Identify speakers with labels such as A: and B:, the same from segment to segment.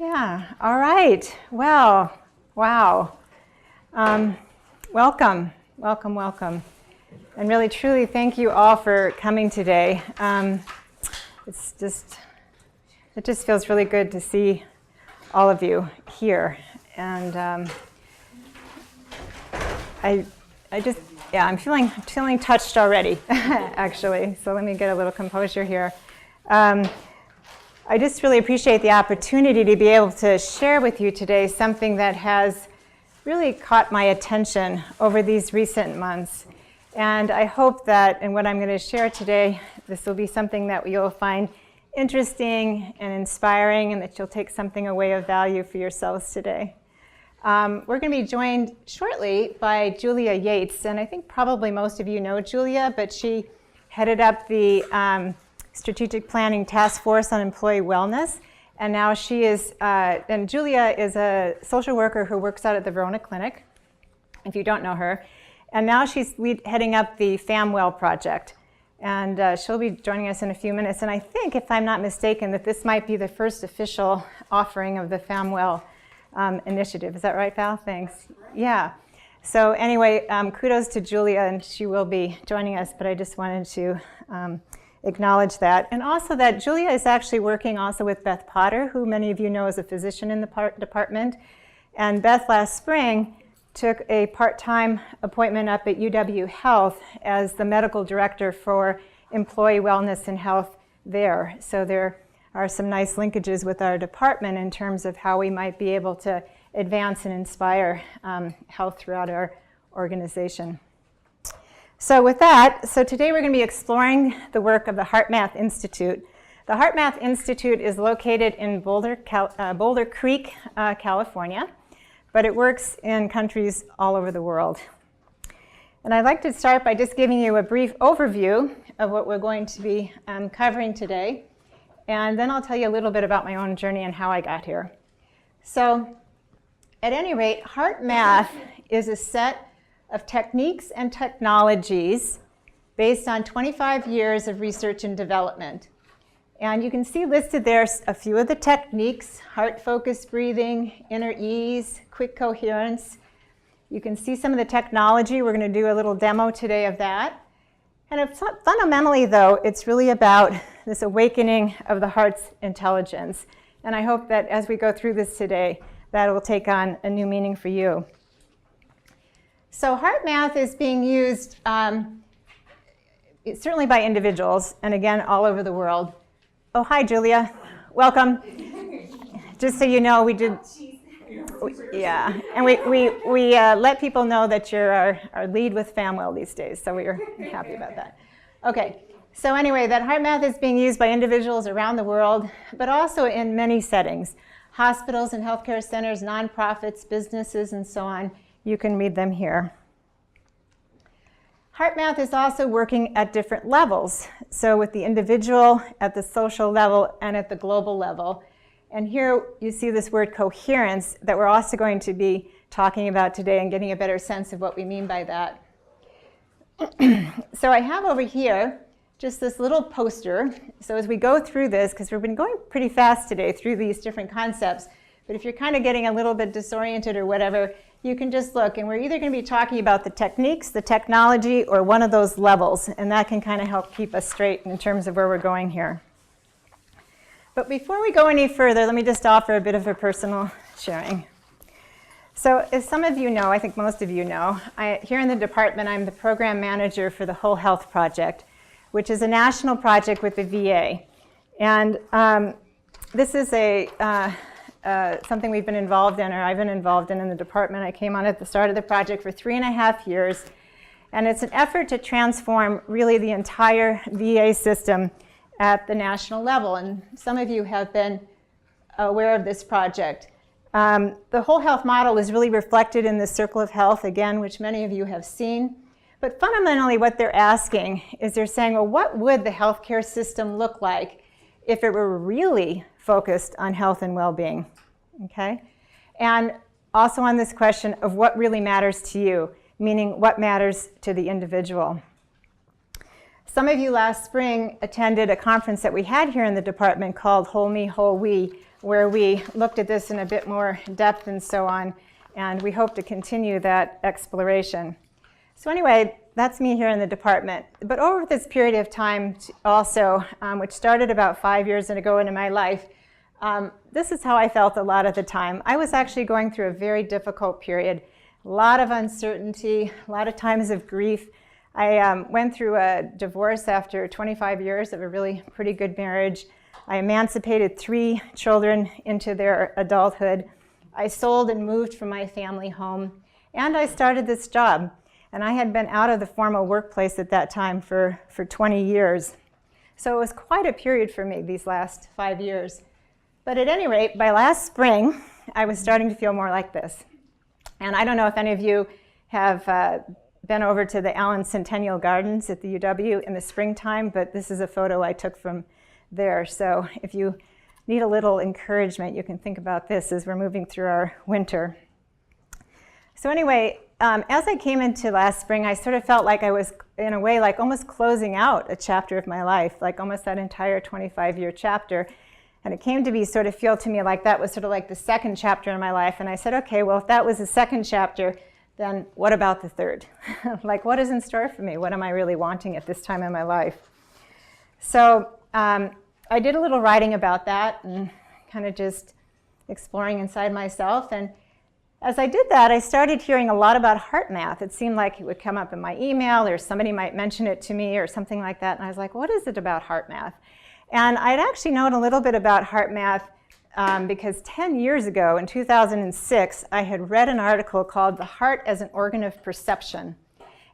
A: Yeah, all right. Well, wow. Welcome. And really, truly, thank you all for coming today. It just feels really good to see all of you here. And I'm feeling touched already, actually. So let me get a little composure here. I just really appreciate the opportunity to be able to share with you today something that has really caught my attention over these recent months. And I hope that in what I'm going to share today, this will be something that you'll find interesting and inspiring, and that you'll take something away of value for yourselves today. We're going to be joined shortly by Julia Yates, and I think probably most of you know Julia, but she headed up the Strategic Planning Task Force on Employee Wellness, and now she is, and Julia is a social worker who works out at the Verona Clinic, if you don't know her, and now she's heading up the FamWell project, and she'll be joining us in a few minutes, and I think, if I'm not mistaken, that this might be the first official offering of the FamWell initiative. Is that right, Val? Thanks. Yeah. So anyway, kudos to Julia, and she will be joining us, but I just wanted to acknowledge that. And also that Julia is actually working also with Beth Potter, who many of you know is a physician in the department. And Beth last spring took a part-time appointment up at UW Health as the medical director for employee wellness and health there. So there are some nice linkages with our department in terms of how we might be able to advance and inspire health throughout our organization. So with that, today we're going to be exploring the work of the HeartMath Institute. The HeartMath Institute is located in Boulder Creek, California, but it works in countries all over the world. And I'd like to start by just giving you a brief overview of what we're going to be covering today, and then I'll tell you a little bit about my own journey and how I got here. So at any rate, HeartMath is a set of techniques and technologies based on 25 years of research and development. And you can see listed there a few of the techniques: heart-focused breathing, inner ease, quick coherence. You can see some of the technology. We're going to do a little demo today of that. And fundamentally, though, it's really about this awakening of the heart's intelligence. And I hope that as we go through this today, that will take on a new meaning for you. So HeartMath is being used certainly by individuals, and again, all over the world. Oh, hi, Julia. Welcome. Just so you know, we did, yeah, and we let people know that you're our lead with FamWell these days, so we're happy about that. Okay, so anyway, that HeartMath is being used by individuals around the world, but also in many settings: hospitals and healthcare centers, nonprofits, businesses, and so on. You can read them here. HeartMath is also working at different levels, so with the individual, at the social level, and at the global level. And here you see this word coherence that we're also going to be talking about today and getting a better sense of what we mean by that. So I have over here just this little poster. So as we go through this, because we've been going pretty fast today through these different concepts, but if you're kind of getting a little bit disoriented or whatever, you can just look, and we're either going to be talking about the techniques, the technology, or one of those levels, and that can kind of help keep us straight in terms of where we're going here. But before we go any further, let me just offer a bit of a personal sharing. So as some of you know, I think most of you know, here in the department, I'm the program manager for the Whole Health Project, which is a national project with the VA. And this is something we've been involved in, or I've been involved in the department. I came on at the start of the project for 3.5 years, and it's an effort to transform really the entire VA system at the national level, and some of you have been aware of this project. The whole health model is really reflected in the Circle of Health, again, which many of you have seen. But fundamentally what they're asking is they're saying, well, what would the healthcare system look like if it were really focused on health and well-being, okay? And also on this question of what really matters to you, meaning what matters to the individual. Some of you last spring attended a conference that we had here in the department called Whole Me, Whole We, where we looked at this in a bit more depth and so on, and we hope to continue that exploration. So anyway, that's me here in the department. But over this period of time also, which started about 5 years ago into my life, this is how I felt a lot of the time. I was actually going through a very difficult period, a lot of uncertainty, a lot of times of grief. I went through a divorce after 25 years of a really pretty good marriage. I emancipated 3 children into their adulthood. I sold and moved from my family home, and I started this job. And I had been out of the formal workplace at that time for 20 years. So it was quite a period for me these last 5 years. But at any rate, by last spring, I was starting to feel more like this. And I don't know if any of you have been over to the Allen Centennial Gardens at the UW in the springtime, but this is a photo I took from there. So if you need a little encouragement, you can think about this as we're moving through our winter. So anyway, as I came into last spring, I sort of felt like I was, in a way, like almost closing out a chapter of my life, like almost that entire 25-year chapter. And it came to be sort of feel to me like that was sort of like the second chapter in my life. And I said, okay, well, if that was the second chapter, then what about the third? Like, what is in store for me? What am I really wanting at this time in my life? So I did a little writing about that and kind of just exploring inside myself. And as I did that, I started hearing a lot about HeartMath. It seemed like it would come up in my email, or somebody might mention it to me or something like that. And I was like, what is it about HeartMath? And I'd actually known a little bit about HeartMath because 10 years ago, in 2006, I had read an article called The Heart as an Organ of Perception.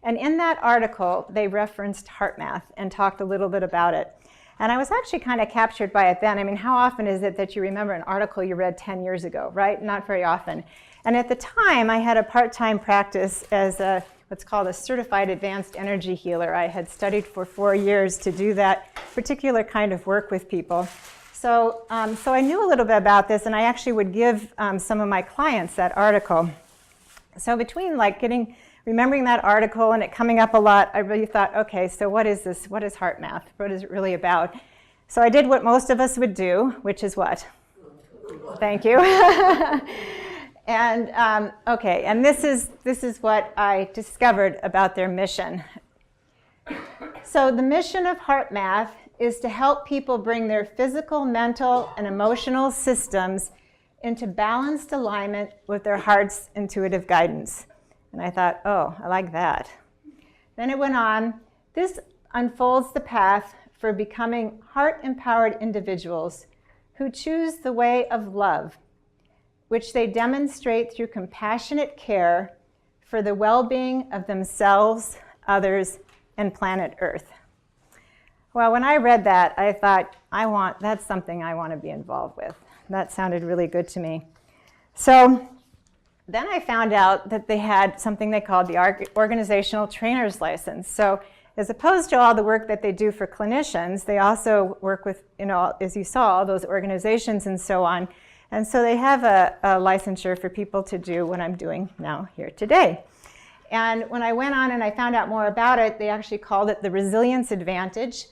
A: And in that article, they referenced HeartMath and talked a little bit about it. And I was actually kind of captured by it then. I mean, how often is it that you remember an article you read 10 years ago, right? Not very often. And at the time, I had a part-time practice as what's called a certified advanced energy healer. I had studied for 4 years to do that particular kind of work with people. So I knew a little bit about this, and I actually would give some of my clients that article. So between like remembering that article and it coming up a lot, I really thought, okay, so what is this? What is HeartMath? What is it really about? So I did what most of us would do, which is what? Thank you. And okay, and this is what I discovered about their mission. So the mission of HeartMath is to help people bring their physical, mental, and emotional systems into balanced alignment with their heart's intuitive guidance. And I thought, oh, I like that. Then it went on. This unfolds the path for becoming heart-empowered individuals who choose the way of love, which they demonstrate through compassionate care for the well-being of themselves, others, and planet Earth. Well, when I read that, I thought, that's something I want to be involved with. That sounded really good to me. So then I found out that they had something they called the Organizational Trainer's License. So as opposed to all the work that they do for clinicians, they also work with, as you saw, all those organizations and so on. And so they have a licensure for people to do what I'm doing now here today. And when I went on and I found out more about it, they actually called it the Resilience Advantage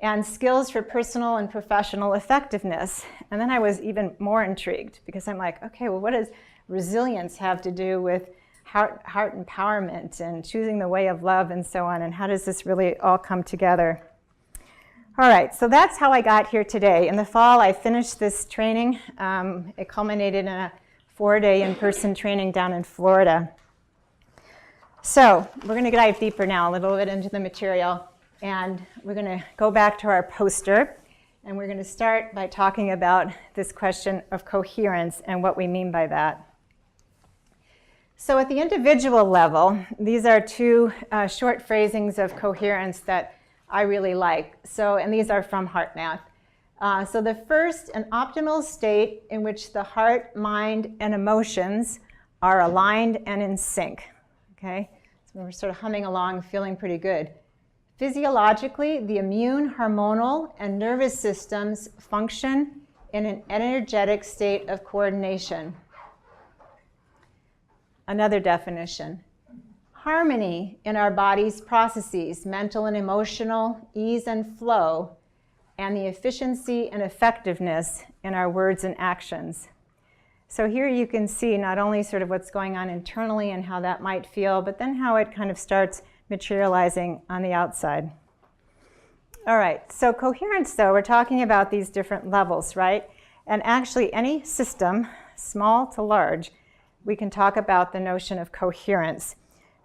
A: and Skills for Personal and Professional Effectiveness. And then I was even more intrigued because I'm like, okay, well, what does resilience have to do with heart empowerment and choosing the way of love and so on? And how does this really all come together? All right, so that's how I got here today. In the fall, I finished this training. It culminated in a 4-day in-person training down in Florida. So we're going to dive deeper now, a little bit into the material. And we're going to go back to our poster. And we're going to start by talking about this question of coherence and what we mean by that. So at the individual level, these are 2 short phrasings of coherence that I really like. And these are from HeartMath. So the first, an optimal state in which the heart, mind, and emotions are aligned and in sync. Okay? So we're sort of humming along, feeling pretty good. Physiologically, the immune, hormonal, and nervous systems function in an energetic state of coordination. Another definition. harmony in our body's processes, mental and emotional, ease and flow, and the efficiency and effectiveness in our words and actions. So here you can see not only sort of what's going on internally and how that might feel, but then how it kind of starts materializing on the outside. All right, so coherence, though, we're talking about these different levels, right? And actually any system, small to large, we can talk about the notion of coherence.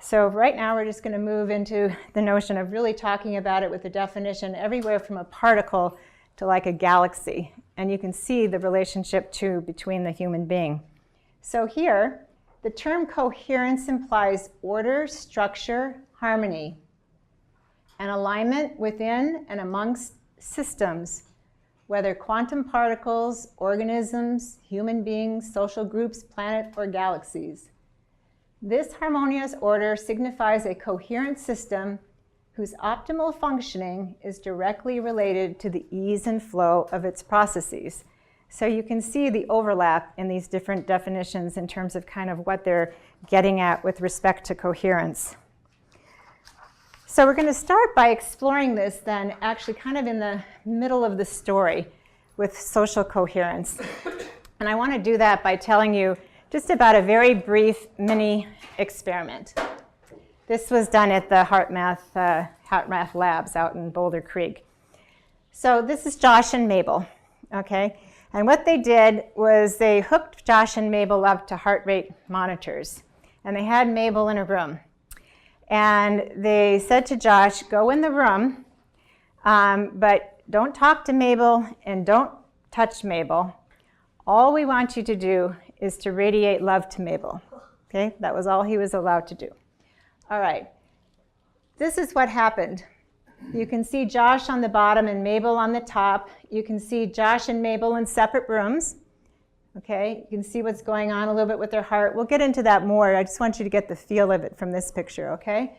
A: So right now we're just going to move into the notion of really talking about it with the definition everywhere from a particle to like a galaxy. And you can see the relationship too between the human being. So here, the term coherence implies order, structure, harmony, and alignment within and amongst systems, whether quantum particles, organisms, human beings, social groups, planet, or galaxies. This harmonious order signifies a coherent system whose optimal functioning is directly related to the ease and flow of its processes. So you can see the overlap in these different definitions in terms of kind of what they're getting at with respect to coherence. So we're going to start by exploring this then actually kind of in the middle of the story with social coherence. And I want to do that by telling you just about a very brief mini experiment. This was done at the HeartMath Labs out in Boulder Creek. So this is Josh and Mabel, okay? And what they did was they hooked Josh and Mabel up to heart rate monitors. And they had Mabel in a room. And they said to Josh, go in the room, but don't talk to Mabel and don't touch Mabel. All we want you to do is to radiate love to Mabel. Okay, that was all he was allowed to do. All right, this is what happened. You can see Josh on the bottom and Mabel on the top. You can see Josh and Mabel in separate rooms. Okay, you can see what's going on a little bit with their heart. We'll get into that more. I just want you to get the feel of it from this picture, okay?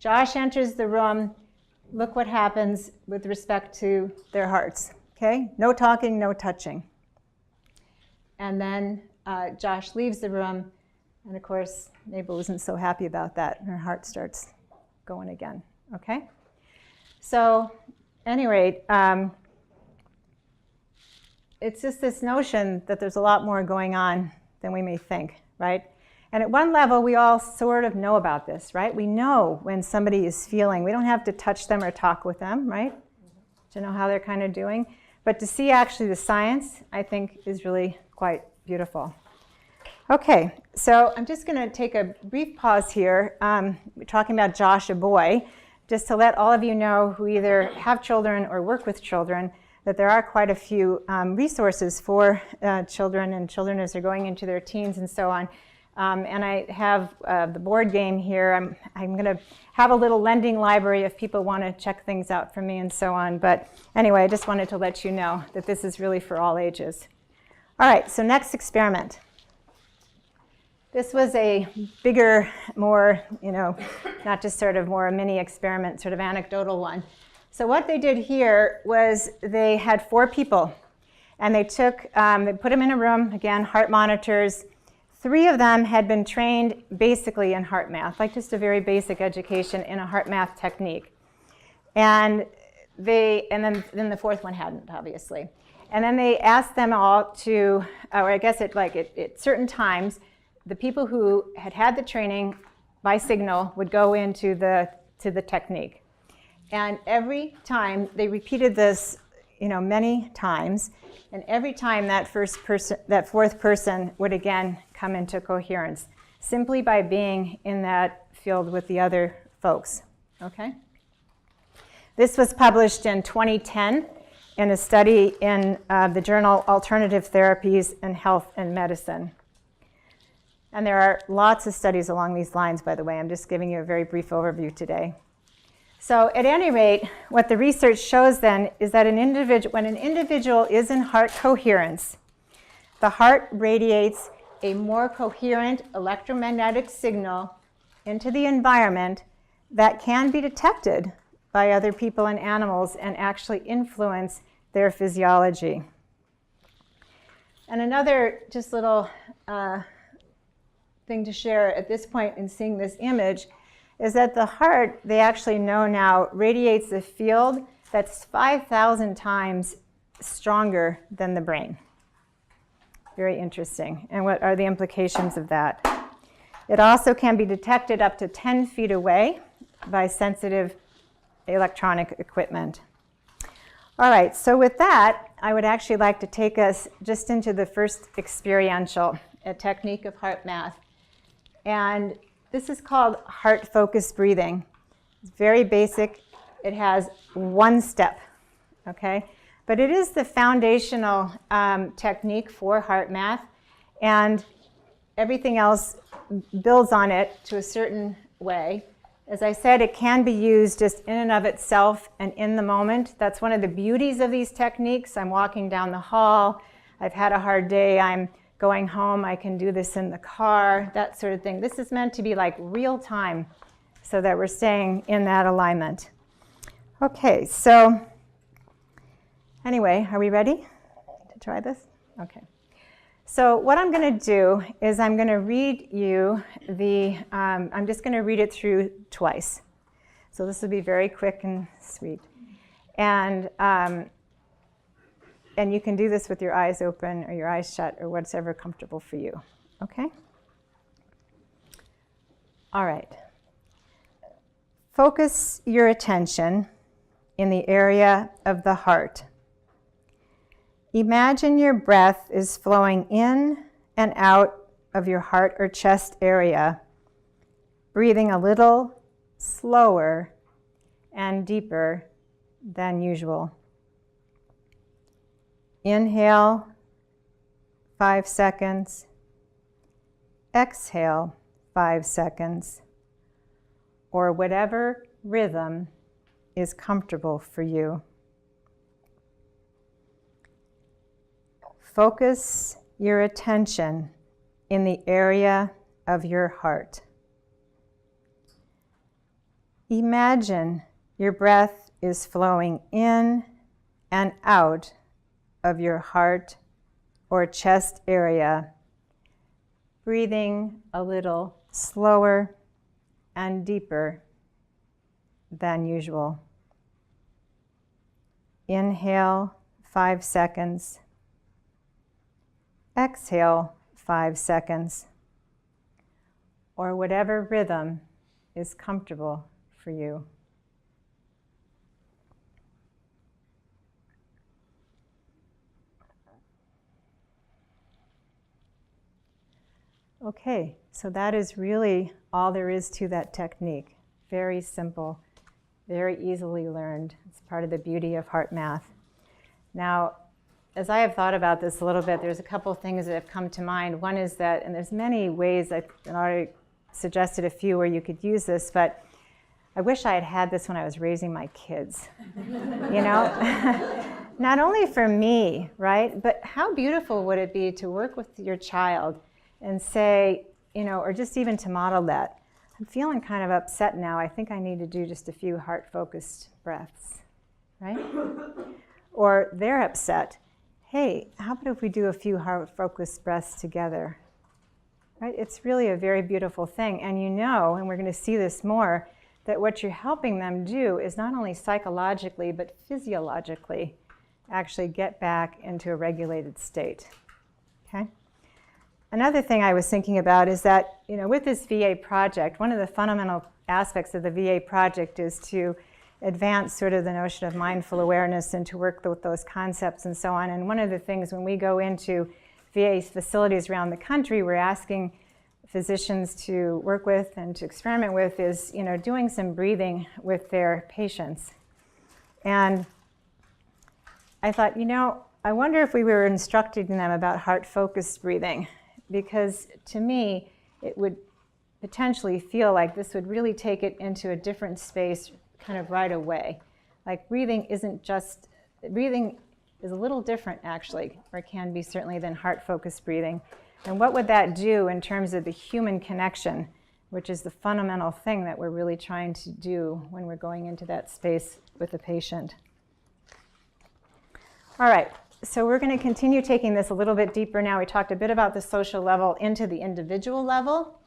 A: Josh enters the room. Look what happens with respect to their hearts, okay? No talking, no touching. And then Josh leaves the room, and of course, Mabel isn't so happy about that, and her heart starts going again, okay? So, at any rate, it's just this notion that there's a lot more going on than we may think, right? And at one level, we all sort of know about this, right? We know when somebody is feeling. We don't have to touch them or talk with them, right? To know how they're kind of doing. But to see actually the science, I think, is really quite beautiful. Okay, so I'm just going to take a brief pause here. We're talking about Josh, a boy, just to let all of you know who either have children or work with children that there are quite a few resources for children and children as they're going into their teens and so on. And I have the board game here. I'm going to have a little lending library if people want to check things out for me and so on. But anyway, I just wanted to let you know that this is really for all ages. All right, so next experiment. This was a bigger, more, not just sort of more a mini experiment, sort of anecdotal one. So what they did here was they had 4 people, and they put them in a room, again, heart monitors. 3 of them had been trained basically in HeartMath, like just a very basic education in a HeartMath technique. And then the 4th one hadn't, obviously. And then they asked them all to, or I guess at certain times, the people who had the training by signal would go into the technique. And every time they repeated this, many times, and every time that 4th person would again come into coherence, simply by being in that field with the other folks. Okay? This was published in 2010 in a study in the journal Alternative Therapies in Health and Medicine. And there are lots of studies along these lines, by the way. I'm just giving you a very brief overview today. So at any rate, what the research shows then is that when an individual is in heart coherence, the heart radiates a more coherent electromagnetic signal into the environment that can be detected by other people and animals and actually influence their physiology. And another just little thing to share at this point in seeing this image, is that the heart, they actually know now, radiates a field that's 5,000 times stronger than the brain. Very interesting. And what are the implications of that? It also can be detected up to 10 feet away by sensitive electronic equipment. All right, so with that, I would actually like to take us just into the first experiential, a technique of HeartMath. And this is called heart-focused breathing. It's very basic. It has one step, okay? But it is the foundational technique for HeartMath, and everything else builds on it to a certain way. As I said, it can be used just in and of itself and in the moment. That's one of the beauties of these techniques. I'm walking down the hall. I've had a hard day. I'm going home. I can do this in the car, that sort of thing. This is meant to be like real time so that we're staying in that alignment. Okay, so anyway, are we ready to try this? Okay. So what I'm going to do is I'm going to read you I'm just going to read it through twice. So this will be very quick and sweet. And you can do this with your eyes open or your eyes shut or whatever comfortable for you. Okay? All right. Focus your attention in the area of the heart. Imagine your breath is flowing in and out of your heart or chest area, breathing a little slower and deeper than usual. Inhale, 5 seconds. Exhale, 5 seconds. Or whatever rhythm is comfortable for you. Focus your attention in the area of your heart. Imagine your breath is flowing in and out of your heart or chest area, breathing a little slower and deeper than usual. Inhale, 5 seconds. Exhale, 5 seconds, or whatever rhythm is comfortable for you. Okay, so that is really all there is to that technique. Very simple, very easily learned. It's part of the beauty of HeartMath. Now, as I have thought about this a little bit, there's a couple of things that have come to mind. One is that, and there's many ways, I've already suggested a few where you could use this, but I wish I had had this when I was raising my kids. You know? Not only for me, right? But how beautiful would it be to work with your child and say, you know, or just even to model that. I'm feeling kind of upset now. I think I need to do just a few heart-focused breaths, right? Or they're upset. Hey, how about if we do a few heart-focused breaths together? Right? It's really a very beautiful thing. And you know, and we're going to see this more, that what you're helping them do is not only psychologically, but physiologically actually get back into a regulated state. Okay? Another thing I was thinking about is that, you know, with this VA project, one of the fundamental aspects of the VA project is to advance sort of the notion of mindful awareness and to work with those concepts and so on. And one of the things when we go into VA facilities around the country, we're asking physicians to work with and to experiment with is, you know, doing some breathing with their patients. And I thought, you know, I wonder if we were instructing them about heart-focused breathing, because to me, it would potentially feel like this would really take it into a different space kind of right away. Like breathing is a little different actually, or can be certainly, than heart-focused breathing. And what would that do in terms of the human connection, which is the fundamental thing that we're really trying to do when we're going into that space with the patient. All right, so we're going to continue taking this a little bit deeper now. We talked a bit about the social level into the individual level.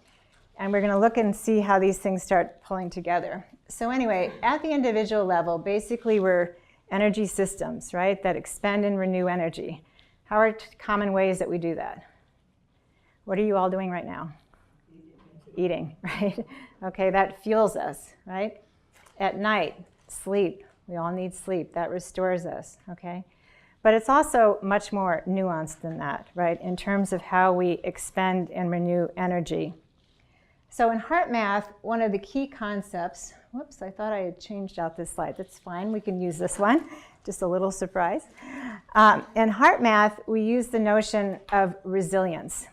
A: And we're going to look and see how these things start pulling together. So anyway, at the individual level, basically we're energy systems, right, that expend and renew energy. How are common ways that we do that? What are you all doing right now? Eating, right? Okay, that fuels us, right? At night, sleep. We all need sleep. That restores us, okay? But it's also much more nuanced than that, right, in terms of how we expend and renew energy. So in HeartMath, one of the key concepts, whoops, I thought I had changed out this slide. That's fine, we can use this one. Just a little surprise. In HeartMath, we use the notion of resilience,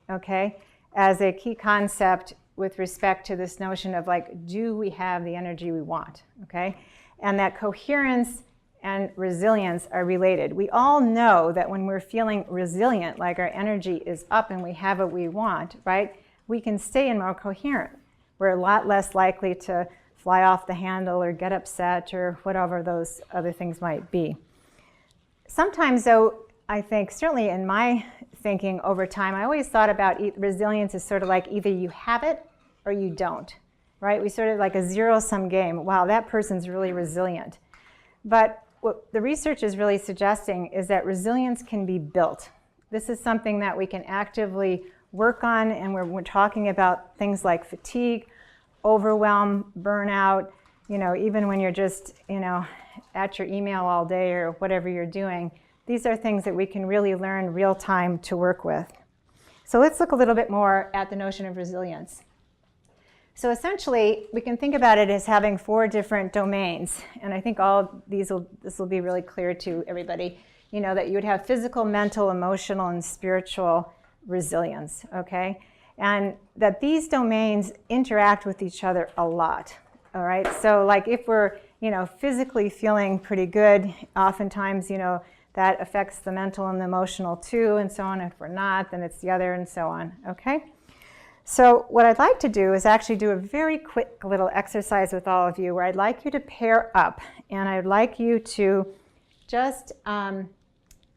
A: okay, as a key concept with respect to this notion of like, do we have the energy we want, okay? And that coherence and resilience are related. We all know that when we're feeling resilient, like our energy is up and we have what we want, right, we can stay in more coherent. We're a lot less likely to fly off the handle or get upset or whatever those other things might be. Sometimes, though, I think, certainly in my thinking over time, I always thought about resilience as sort of like either you have it or you don't, right? We sort of like a zero-sum game. Wow, that person's really resilient. But what the research is really suggesting is that resilience can be built. This is something that we can actively work on, and we're talking about things like fatigue, overwhelm, burnout, even when you're just, at your email all day or whatever you're doing. These are things that we can really learn real time to work with. So let's look a little bit more at the notion of resilience. So essentially, we can think about it as having 4 different domains, and I think this will be really clear to everybody, that you would have physical, mental, emotional, and spiritual resilience, okay? And that these domains interact with each other a lot, all right? So like if we're, physically feeling pretty good, oftentimes, that affects the mental and the emotional too, and so on. If we're not, then it's the other, and so on, okay? So what I'd like to do is actually do a very quick little exercise with all of you where I'd like you to pair up, and I'd like you to just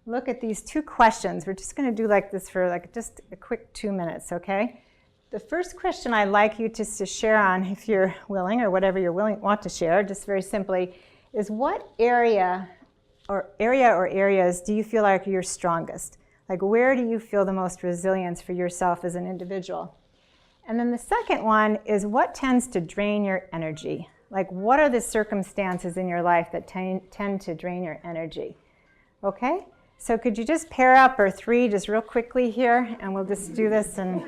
A: look at these 2 questions. We're just going to do like this for just a quick 2 minutes, okay? The first question I'd like you to share on, if you're willing, or whatever you're want to share, just very simply, is what area or areas do you feel like you're strongest? Like where do you feel the most resilience for yourself as an individual? And then the second one is what tends to drain your energy? Like what are the circumstances in your life that tend to drain your energy? Okay? So could you just pair up, or 3 just real quickly here, and we'll just do this and...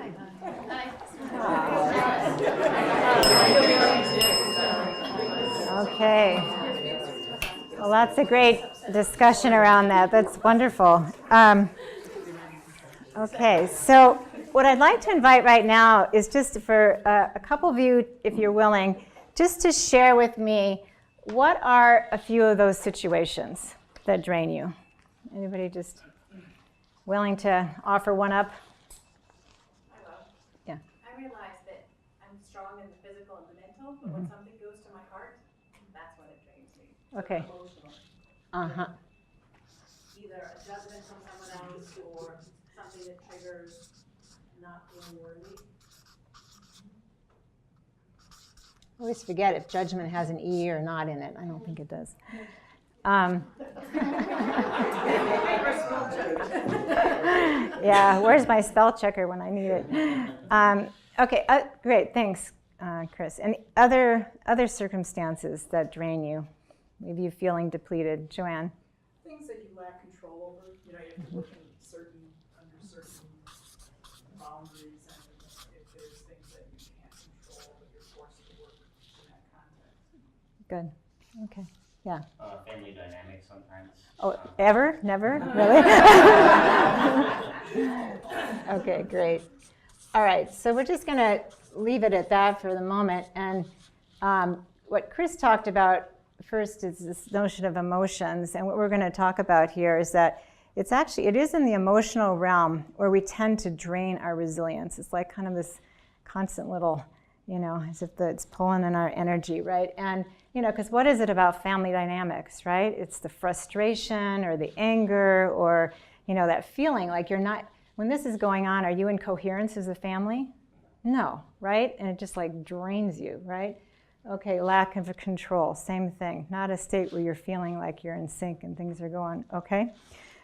A: Okay. Well, that's a great discussion around that. That's wonderful. Okay, so what I'd like to invite right now is just for a couple of you, if you're willing, just to share with me what are a few of those situations that drain you. Anybody just willing to offer one up?
B: I will.
A: Yeah.
B: I realize that I'm strong in the physical and the mental, but when something goes to my heart, that's when it drains me. So
A: Okay.
B: Emotional.
A: Uh-huh.
B: Either a judgment from someone else or something that triggers not feeling worthy.
A: I always forget if judgment has an E or not in it. I don't think it does. Yeah, where's my spell checker when I need it? Okay, great, thanks, Chris. And other circumstances that drain you, maybe you feeling depleted, Joanne?
C: Things that you lack control over. You have to work in under certain boundaries, and if there's things that you can't control, but you're forced to work in that context.
A: Good. Okay. Yeah.
D: Family dynamics sometimes.
A: Oh, ever? Never? Really? Okay, great. All right, so we're just going to leave it at that for the moment. And what Chris talked about first is this notion of emotions. And what we're going to talk about here is that it is in the emotional realm where we tend to drain our resilience. It's like kind of this constant little, as if it's pulling in our energy, right? And because what is it about family dynamics, right? It's the frustration or the anger or, that feeling like you're not, when this is going on, are you in coherence as a family? No, right? And it just like drains you, right? Okay, lack of control, same thing. Not a state where you're feeling like you're in sync and things are going, okay?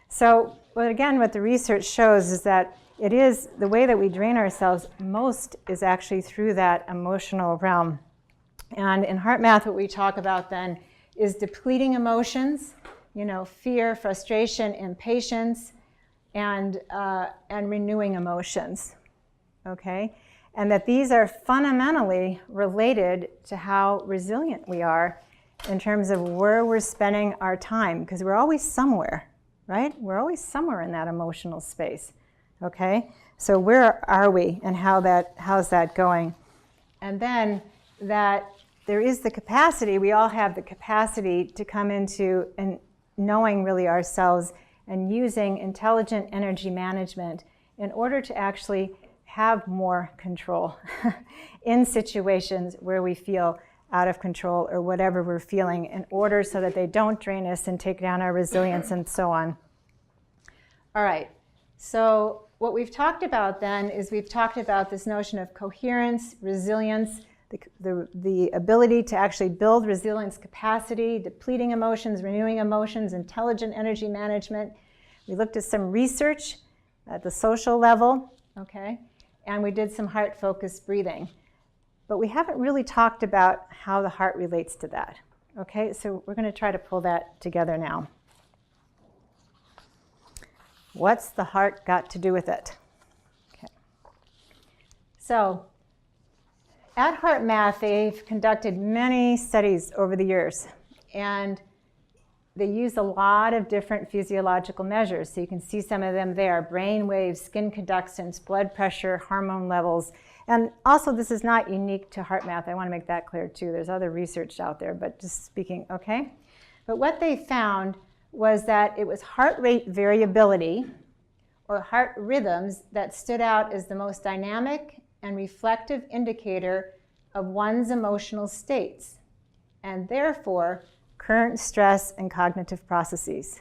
A: So, but again, what the research shows is that it is the way that we drain ourselves most is actually through that emotional realm. And in HeartMath, what we talk about then is depleting emotions, fear, frustration, impatience, and renewing emotions, okay? And that these are fundamentally related to how resilient we are in terms of where we're spending our time, because we're always somewhere, right? We're always somewhere in that emotional space, okay? So where are we and how's that going? And then that there is the capacity, we all have the capacity to come into and knowing really ourselves and using intelligent energy management in order to actually have more control in situations where we feel out of control or whatever we're feeling, in order so that they don't drain us and take down our resilience and so on. All right, so what we've talked about then is we've talked about this notion of coherence, resilience, the ability to actually build resilience capacity, depleting emotions, renewing emotions, intelligent energy management. We looked at some research at the social level, okay? And we did some heart-focused breathing. But we haven't really talked about how the heart relates to that, okay? So we're going to try to pull that together now. What's the heart got to do with it? Okay. So at HeartMath, they've conducted many studies over the years, and they use a lot of different physiological measures. So you can see some of them there: brain waves, skin conductance, blood pressure, hormone levels. And also, this is not unique to HeartMath. I want to make that clear too. There's other research out there, but just speaking, okay? But what they found was that it was heart rate variability or heart rhythms that stood out as the most dynamic and reflective indicator of one's emotional states, and therefore current stress and cognitive processes,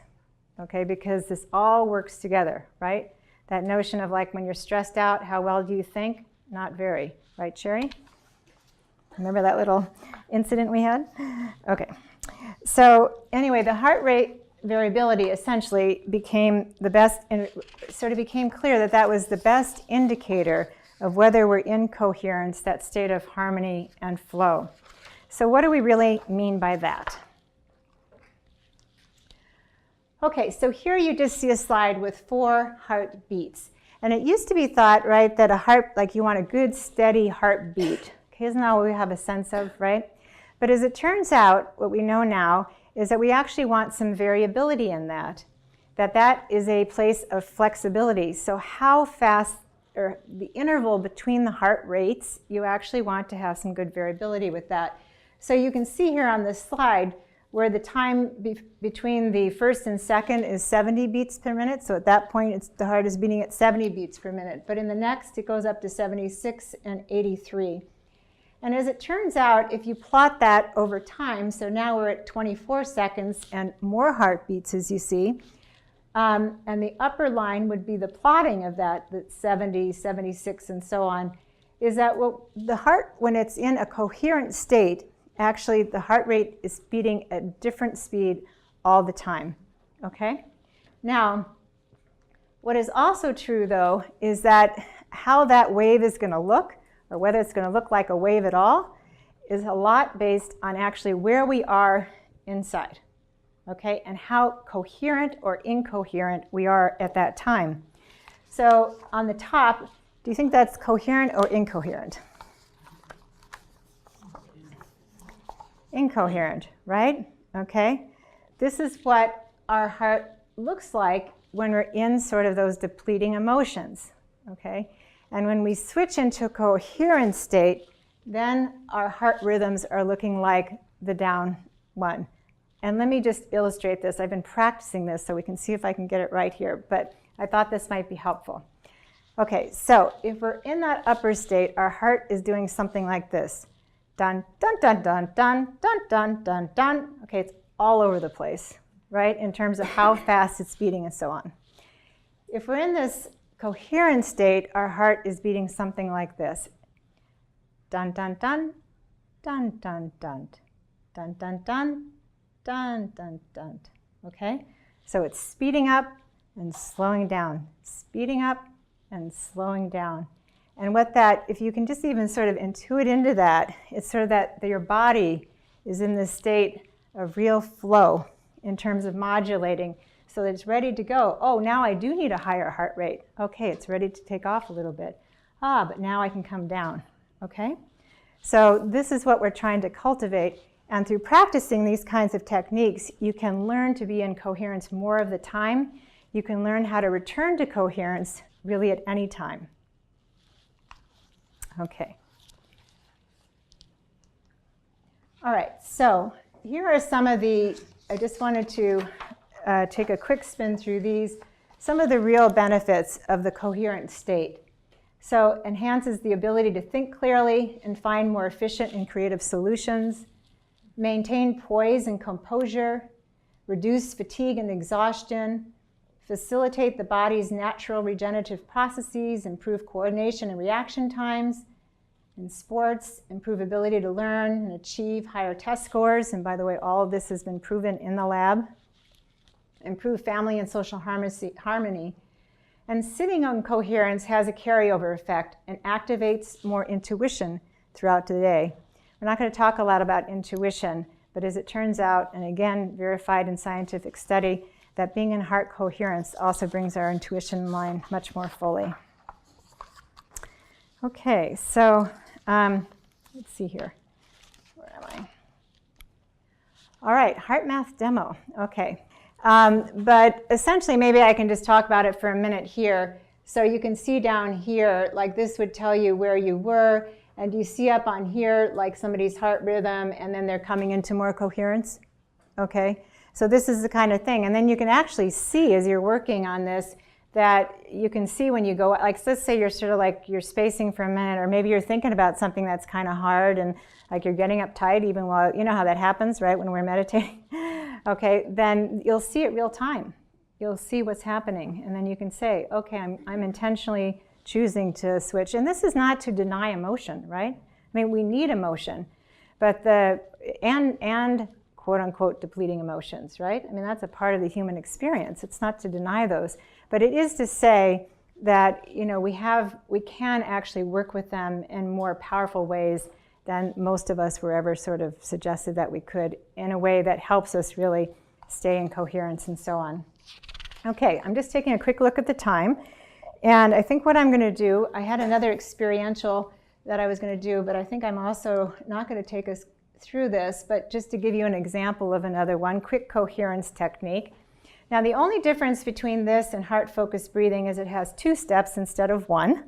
A: okay? Because this all works together, right? That notion of like when you're stressed out, how well do you think? Not very, right, Sherry? Remember that little incident we had? Okay. So anyway, the heart rate variability essentially became the best, and it sort of became clear that that was the best indicator of whether we're in coherence, that state of harmony and flow. So what do we really mean by that? Okay, so here you just see a slide with 4 heartbeats. And it used to be thought, right, that a heart, like you want a good steady heartbeat. Okay, isn't that what we have a sense of, right? But as it turns out, what we know now is that we actually want some variability in that is a place of flexibility. So how fast, or the interval between the heart rates, you actually want to have some good variability with that. So you can see here on this slide where the time between the first and second is 70 beats per minute. So at that point, the heart is beating at 70 beats per minute. But in the next, it goes up to 76 and 83. And as it turns out, if you plot that over time, so now we're at 24 seconds and more heartbeats, as you see, and the upper line would be the plotting of that, the 70, 76, and so on, is that the heart, when it's in a coherent state, actually the heart rate is beating at different speed all the time, okay? Now, what is also true, though, is that how that wave is going to look, or whether it's going to look like a wave at all, is a lot based on actually where we are inside, okay, and how coherent or incoherent we are at that time. So on the top, do you think that's coherent or incoherent? Incoherent, right? Okay. This is what our heart looks like when we're in sort of those depleting emotions, okay? And when we switch into a coherent state, then our heart rhythms are looking like the down one. And let me just illustrate this. I've been practicing this so we can see if I can get it right here, but I thought this might be helpful. Okay, so if we're in that upper state, our heart is doing something like this. Dun, dun, dun, dun, dun, dun, dun, dun, dun. Okay, it's all over the place, right, in terms of how fast it's beating and so on. If we're in this coherent state, our heart is beating something like this. dun, dun, dun, dun, dun, dun, dun, dun, dun, dun, dun, dun. Okay? So it's speeding up and slowing down, speeding up and slowing down. And what that, if you can just even sort of intuit into that, it's sort of that your body is in this state of real flow in terms of modulating so that it's ready to go. Oh, now I do need a higher heart rate. Okay, it's ready to take off a little bit. Ah, but now I can come down. Okay? So this is what we're trying to cultivate. And through practicing these kinds of techniques, you can learn to be in coherence more of the time. You can learn how to return to coherence really at any time. Okay. All right, so here are some of the, I just wanted to take a quick spin through these, some of the real benefits of the coherent state. So enhances the ability to think clearly and find more efficient and creative solutions, maintain poise and composure, reduce fatigue and exhaustion, facilitate the body's natural regenerative processes, improve coordination and reaction times. In sports, improve ability to learn and achieve higher test scores. And by the way, all of this has been proven in the lab. Improve family and social harmony. And sitting on coherence has a carryover effect and activates more intuition throughout the day. We're not going to talk a lot about intuition, but as it turns out, and again, verified in scientific study, that being in heart coherence also brings our intuition in line much more fully. Okay, so let's see here. Where am I? All right, HeartMath demo. Okay, but essentially, maybe I can just talk about it for a minute here. So you can see down here, like this would tell you where you were, and you see up on here, like somebody's heart rhythm, and then they're coming into more coherence. Okay, so this is the kind of thing, and then you can actually see as you're working on this that you can see when you go, like let's say you're sort of like you're spacing for a minute, or maybe you're thinking about something that's kind of hard and like you're getting uptight even while, you know how that happens, right, when we're meditating? Okay, then you'll see it real time. You'll see what's happening, and then you can say, okay, I'm intentionally choosing to switch. And this is not to deny emotion, right? I mean, we need emotion, but and quote unquote depleting emotions, right? I mean, that's a part of the human experience. It's not to deny those, but it is to say that, you know, we can actually work with them in more powerful ways than most of us were ever sort of suggested that we could, in a way that helps us really stay in coherence and so on. Okay, I'm just taking a quick look at the time. And I think what I'm going to do, I had another experiential that I was going to do, but I think I'm also not going to take us through this, but just to give you an example of another one, quick coherence technique. Now, the only difference between this and heart-focused breathing is it has 2 steps instead of 1.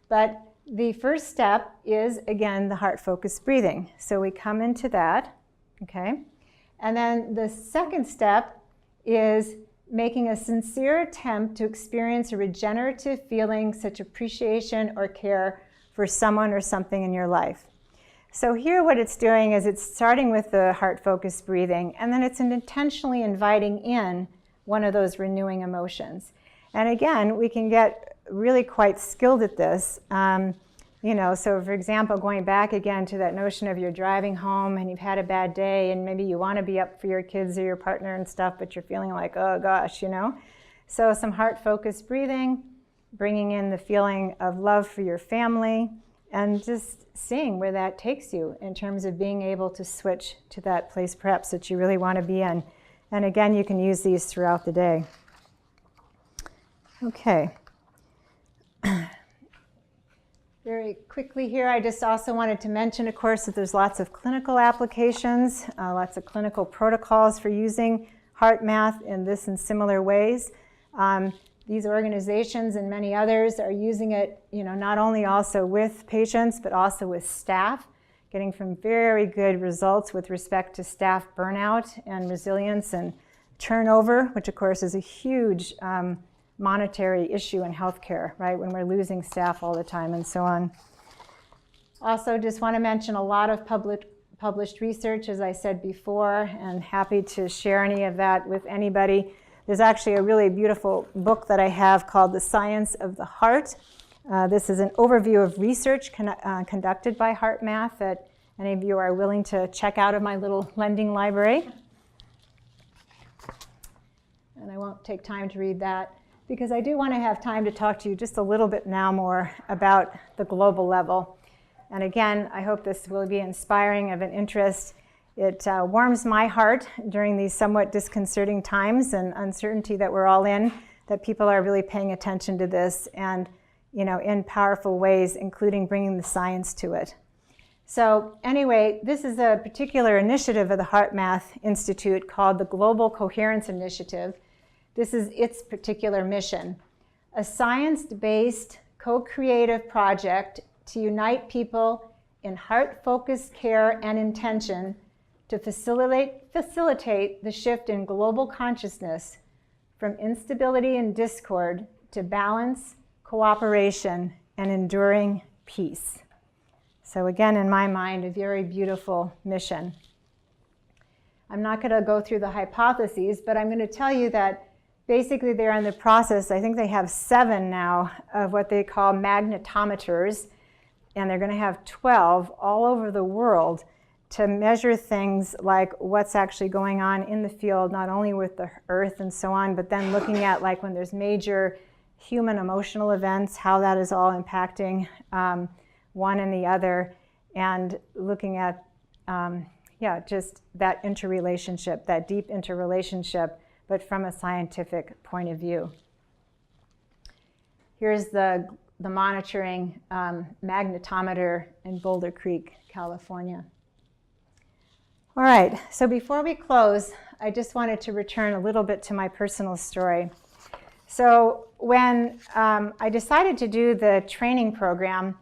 A: But the first step is, again, the heart-focused breathing. So we come into that, okay? And then the second step is making a sincere attempt to experience a regenerative feeling, such appreciation or care for someone or something in your life. So here what it's doing is it's starting with the heart-focused breathing, and then it's intentionally inviting in one of those renewing emotions. And again, we can get really quite skilled at this. You know, so for example, going back again to that notion of you're driving home and you've had a bad day and maybe you want to be up for your kids or your partner and stuff, but you're feeling like, oh gosh, you know. So some heart-focused breathing, bringing in the feeling of love for your family, and just seeing where that takes you in terms of being able to switch to that place perhaps that you really want to be in. And again, you can use these throughout the day. Okay. Very quickly here, I just also wanted to mention, of course, that there's lots of clinical applications, lots of clinical protocols for using HeartMath in this and similar ways. These organizations and many others are using it, you know, not only also with patients, but also with staff, getting some very good results with respect to staff burnout and resilience and turnover, which of course is a huge monetary issue in healthcare, right, when we're losing staff all the time and so on. Also, just want to mention a lot of published research, as I said before, and happy to share any of that with anybody. There's actually a really beautiful book that I have called The Science of the Heart, This is an overview of research conducted by HeartMath that any of you are willing to check out of my little lending library. And I won't take time to read that because I do want to have time to talk to you just a little bit now more about the global level. And again, I hope this will be inspiring of an interest. It warms my heart during these somewhat disconcerting times and uncertainty that we're all in, that people are really paying attention to this and, in powerful ways, including bringing the science to it. So anyway, this is a particular initiative of the HeartMath Institute called the Global Coherence Initiative. This is its particular mission, a science-based, co-creative project to unite people in heart-focused care and intention to facilitate the shift in global consciousness from instability and discord to balance, cooperation, and enduring peace. So again, in my mind, a very beautiful mission. I'm not going to go through the hypotheses, but I'm going to tell you that basically they're in the process, I think they have 7 now, of what they call magnetometers, and they're going to have 12 all over the world to measure things like what's actually going on in the field, not only with the earth and so on, but then looking at like when there's major human emotional events, how that is all impacting one and the other, and looking at, just that interrelationship, that deep interrelationship, but from a scientific point of view. Here's the monitoring magnetometer in Boulder Creek, California. All right, so before we close, I just wanted to return a little bit to my personal story. So when I decided to do the training program,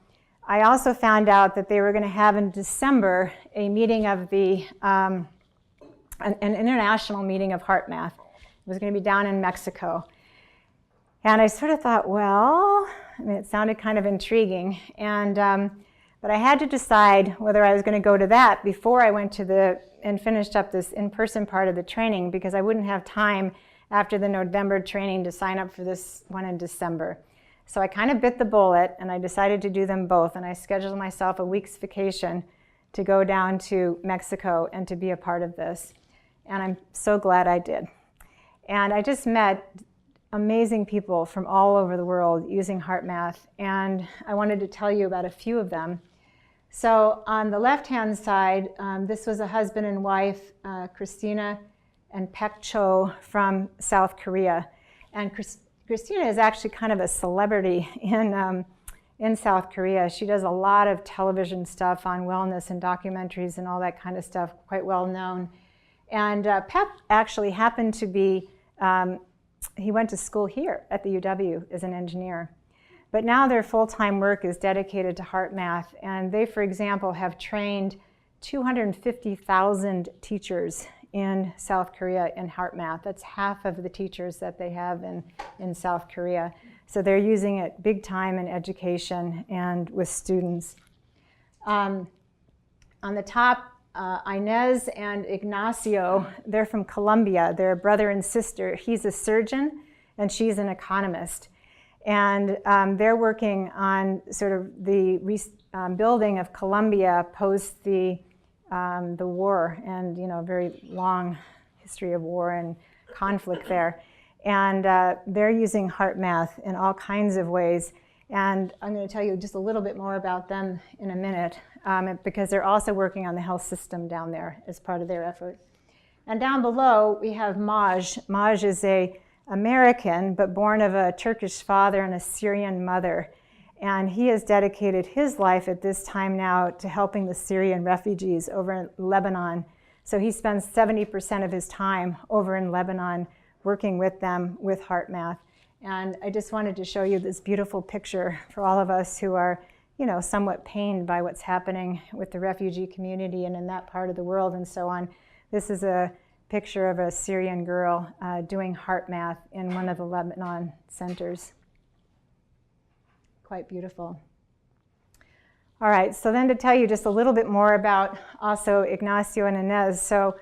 A: I also found out that they were going to have in December a meeting of an international meeting of HeartMath. It was going to be down in Mexico. And I sort of thought, well, it sounded kind of intriguing. But I had to decide whether I was going to go to that before I went to and finished up this in-person part of the training, because I wouldn't have time after the November training to sign up for this one in December. So I kind of bit the bullet, and I decided to do them both. And I scheduled myself a week's vacation to go down to Mexico and to be a part of this. And I'm so glad I did. And I just met amazing people from all over the world using HeartMath, and I wanted to tell you about a few of them. So on the left-hand side, this was a husband and wife, Christina and Pek Cho from South Korea. And Christina is actually kind of a celebrity in South Korea. She does a lot of television stuff on wellness and documentaries and all that kind of stuff, quite well known. And Pek actually happened to be he went to school here at the UW as an engineer. But now their full-time work is dedicated to HeartMath, and they, for example, have trained 250,000 teachers in South Korea in HeartMath. That's half of the teachers that they have in South Korea. So they're using it big time in education and with students. On the top, Inez and Ignacio, they're from Colombia. They're brother and sister. He's a surgeon and she's an economist. And they're working on sort of the building of Colombia post the war, and a very long history of war and conflict there. And they're using HeartMath in all kinds of ways. And I'm going to tell you just a little bit more about them in a minute, because they're also working on the health system down there as part of their effort. And down below, we have Maj. Maj is an American, but born of a Turkish father and a Syrian mother. And he has dedicated his life at this time now to helping the Syrian refugees over in Lebanon. So he spends 70% of his time over in Lebanon working with them with HeartMath. And I just wanted to show you this beautiful picture for all of us who are, somewhat pained by what's happening with the refugee community and in that part of the world and so on. This is a picture of a Syrian girl doing HeartMath in one of the Lebanon centers. Quite beautiful. All right, so then to tell you just a little bit more about also Ignacio and Inez. So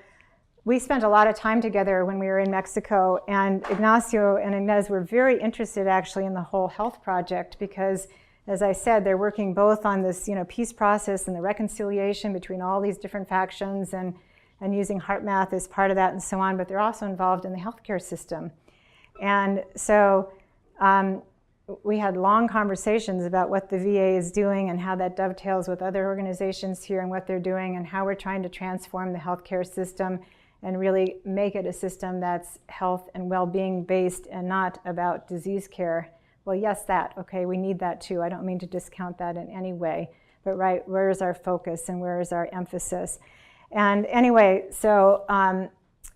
A: we spent a lot of time together when we were in Mexico, and Ignacio and Inez were very interested actually in the whole health project, because as I said, they're working both on this, peace process and the reconciliation between all these different factions and using HeartMath as part of that and so on, but they're also involved in the healthcare system. And so we had long conversations about what the VA is doing and how that dovetails with other organizations here and what they're doing and how we're trying to transform the healthcare system and really make it a system that's health and well-being based and not about disease care. Well, yes, okay, we need that too. I don't mean to discount that in any way, but right, where is our focus and where is our emphasis? And anyway, so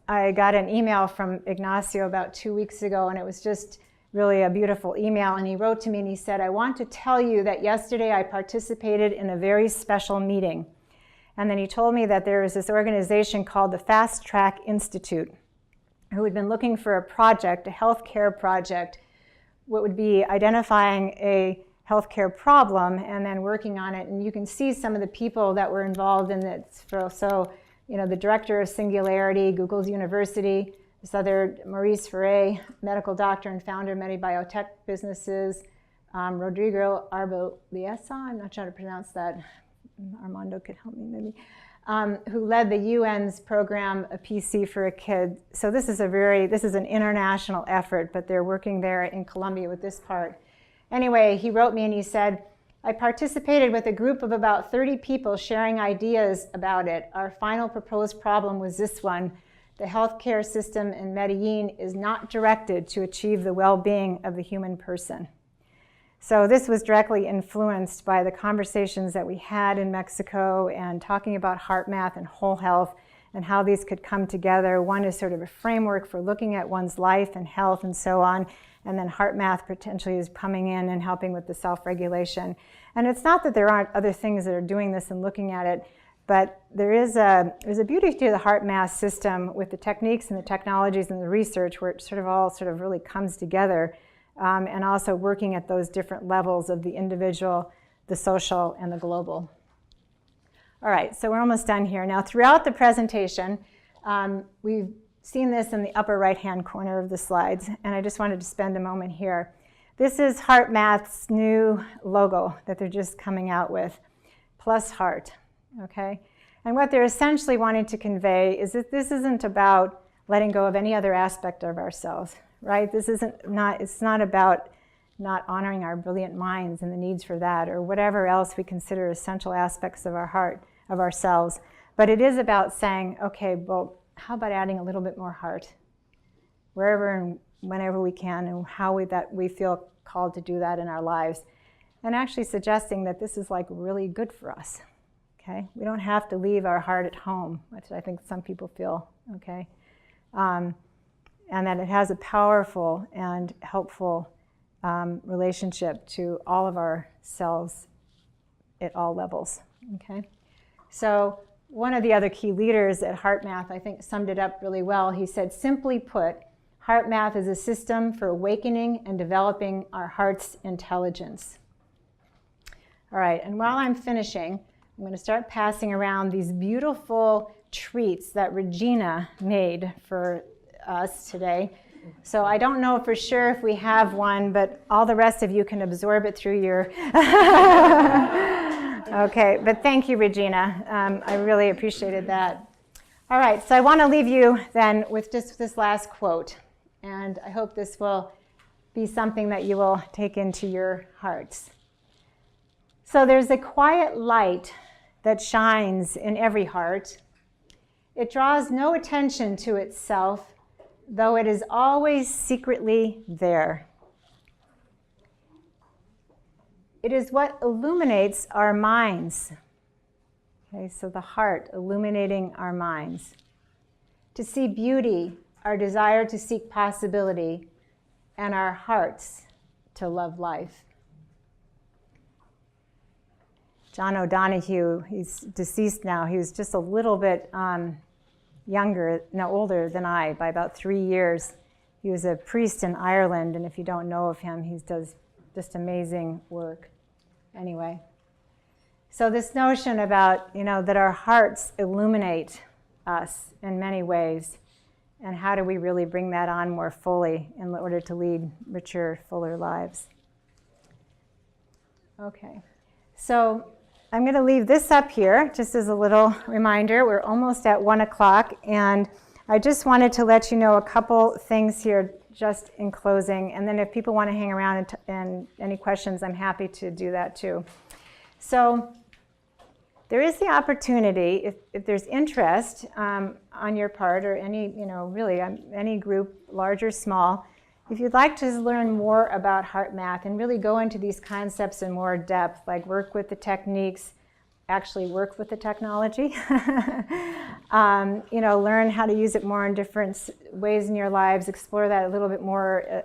A: I got an email from Ignacio about 2 weeks ago, and it was just really a beautiful email. And he wrote to me and he said, I want to tell you that yesterday I participated in a very special meeting. And then he told me that there was this organization called the Fast Track Institute, who had been looking for a project, a healthcare project, what would be identifying a healthcare problem and then working on it. And you can see some of the people that were involved in it. So, the director of Singularity, Google's University, this other Maurice Ferre, medical doctor and founder of MediBiotech Businesses, Rodrigo Arbeliesa, I'm not sure how to pronounce that. Armando could help me maybe. Who led the UN's program, A PC for a Kid. So this is an international effort, but they're working there in Colombia with this part. Anyway, he wrote me and he said, I participated with a group of about 30 people sharing ideas about it. Our final proposed problem was this one. The healthcare system in Medellin is not directed to achieve the well-being of the human person. So this was directly influenced by the conversations that we had in Mexico and talking about HeartMath and whole health and how these could come together. One is sort of a framework for looking at one's life and health and so on. And then HeartMath potentially is coming in and helping with the self-regulation. And it's not that there aren't other things that are doing this and looking at it, but there's a beauty to the HeartMath system with the techniques and the technologies and the research where it all really comes together. And also working at those different levels of the individual, the social, and the global. All right, so we're almost done here. Now, throughout the presentation, we've seen this in the upper right-hand corner of the slides, and I just wanted to spend a moment here. This is HeartMath's new logo that they're just coming out with, plus heart, okay? And what they're essentially wanting to convey is that this isn't about letting go of any other aspect of ourselves. Right? It's not about not honoring our brilliant minds and the needs for that or whatever else we consider essential aspects of our heart, of ourselves. But it is about saying, okay, well, how about adding a little bit more heart wherever and whenever we can and how we feel called to do that in our lives. And actually suggesting that this is really good for us, okay? We don't have to leave our heart at home, which I think some people feel, okay? And that it has a powerful and helpful relationship to all of our cells at all levels, okay? So one of the other key leaders at HeartMath, I think, summed it up really well. He said, simply put, HeartMath is a system for awakening and developing our heart's intelligence. All right, and while I'm finishing, I'm going to start passing around these beautiful treats that Regina made for us today. So I don't know for sure if we have one, but all the rest of you can absorb it through your... Okay, but thank you, Regina. I really appreciated that. All right, so I want to leave you then with just this last quote, and I hope this will be something that you will take into your hearts. So there's a quiet light that shines in every heart. It draws no attention to itself, though it is always secretly there. It is what illuminates our minds. Okay, so the heart illuminating our minds. To see beauty, our desire to seek possibility, and our hearts to love life. John O'Donohue, he's deceased now. He was just a little bit older than I by about 3 years. He was a priest in Ireland, and if you don't know of him, he does just amazing work. Anyway, so this notion about, that our hearts illuminate us in many ways, and how do we really bring that on more fully in order to lead richer, fuller lives? Okay. So I'm going to leave this up here just as a little reminder. We're almost at 1 o'clock, and I just wanted to let you know a couple things here just in closing, and then if people want to hang around and any questions, I'm happy to do that too. So there is the opportunity, if there's interest on your part, or any, really any group, large or small, if you'd like to learn more about HeartMath and really go into these concepts in more depth, like work with the techniques, actually work with the technology, learn how to use it more in different ways in your lives, explore that a little bit more,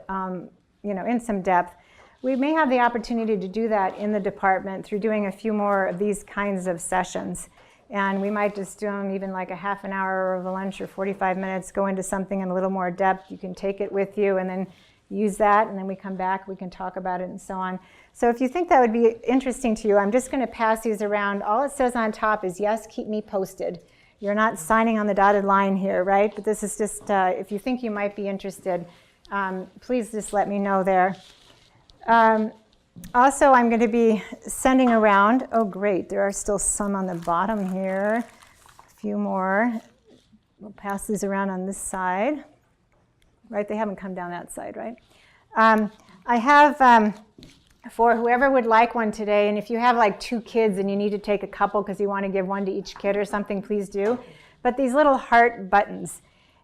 A: in some depth. We may have the opportunity to do that in the department through doing a few more of these kinds of sessions. And we might just do them even like a half an hour of a lunch or 45 minutes, go into something in a little more depth. You can take it with you and then use that, and then we come back, we can talk about it and so on. So if you think that would be interesting to you, I'm just going to pass these around. All it says on top is, yes, keep me posted. You're not signing on the dotted line here, right? But this is just, if you think you might be interested, please just let me know there. Also, I'm going to be sending around, oh great, there are still some on the bottom here, a few more. We'll pass these around on this side, right? They haven't come down that side, right? I have, for whoever would like one today, and if you have like 2 kids and you need to take a couple because you want to give one to each kid or something, please do. But these little heart buttons,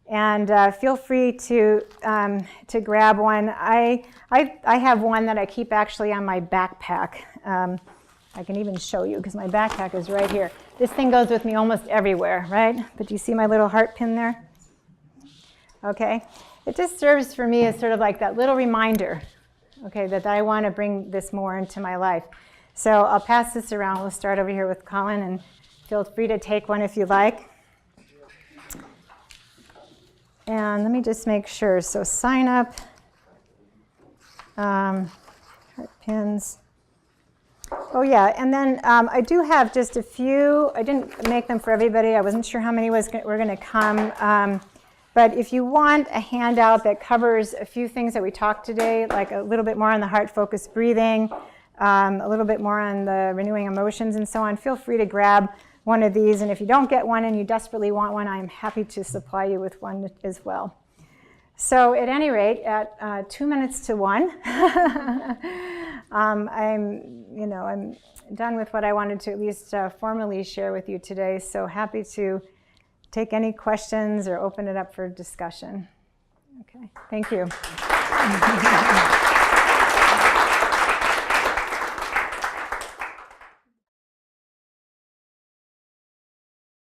A: and feel free to grab one. I have one that I keep actually on my backpack. I can even show you because my backpack is right here. This thing goes with me almost everywhere, right? But do you see my little heart pin there? Okay. It just serves for me as sort of like that little reminder, okay, that I want to bring this more into my life. So I'll pass this around. We'll start over here with Colin, and feel free to take one if you like. And let me just make sure. So sign up, heart pins. Oh yeah, and then I do have just a few. I didn't make them for everybody. I wasn't sure how many were going to come. But if you want a handout that covers a few things that we talked today, like a little bit more on the heart-focused breathing, a little bit more on the renewing emotions and so on, feel free to grab one of these. And if you don't get one and you desperately want one, I'm happy to supply you with one as well. So at any rate, at 2 minutes to 1, I'm done with what I wanted to at least formally share with you today. So happy to take any questions or open it up for discussion. Okay, thank you.